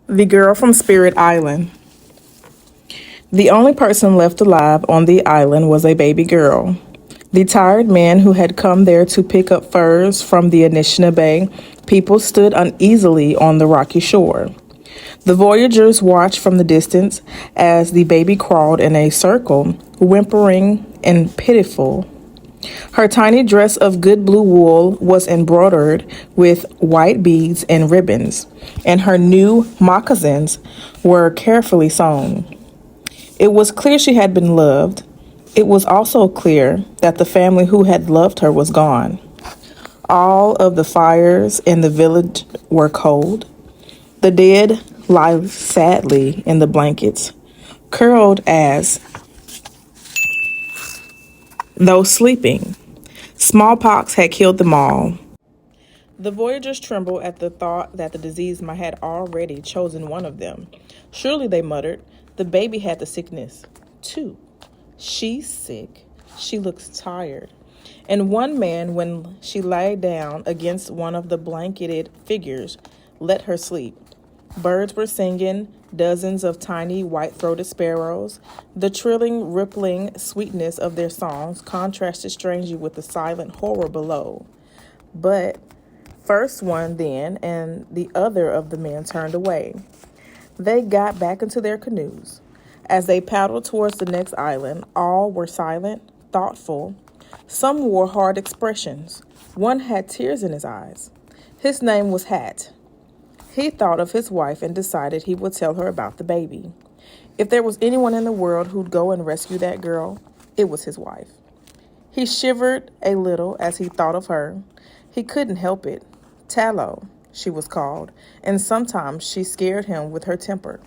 The girl from Spirit Island. The only person left alive on the island was a baby girl. The tired man who had come there to pick up furs from the Anishinaabe people stood uneasily on the rocky shore. The voyagers watched from the distance as the baby crawled in a circle, whimpering and pitiful. Her tiny dress of good blue wool was embroidered with white beads and ribbons, and her new moccasins were carefully sewn. It was clear she had been loved. It was also clear that the family who had loved her was gone. All of the fires in the village were cold. The dead lie sadly in the blankets, curled as though sleeping. Smallpox had killed them all. The voyagers trembled at the thought that the disease might have already chosen one of them. Surely, they muttered, the baby had the sickness, too. She's sick. She looks tired. And one man, when she lay down against one of the blanketed figures, let her sleep. Birds were singing, dozens of tiny white-throated sparrows. The trilling, rippling sweetness of their songs contrasted strangely with the silent horror below. But first one then and the other of the men turned away. They got back into their canoes. As they paddled towards the next island, all were silent, thoughtful. Some wore hard expressions. One had tears in his eyes. His name was Hat. He thought of his wife and decided he would tell her about the baby. If there was anyone in the world who'd go and rescue that girl, it was his wife. He shivered a little as he thought of her. He couldn't help it. Tallow, she was called, and sometimes she scared him with her temper.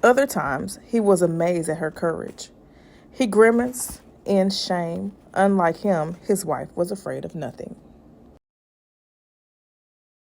Other times, he was amazed at her courage. He grimaced in shame. Unlike him, his wife was afraid of nothing.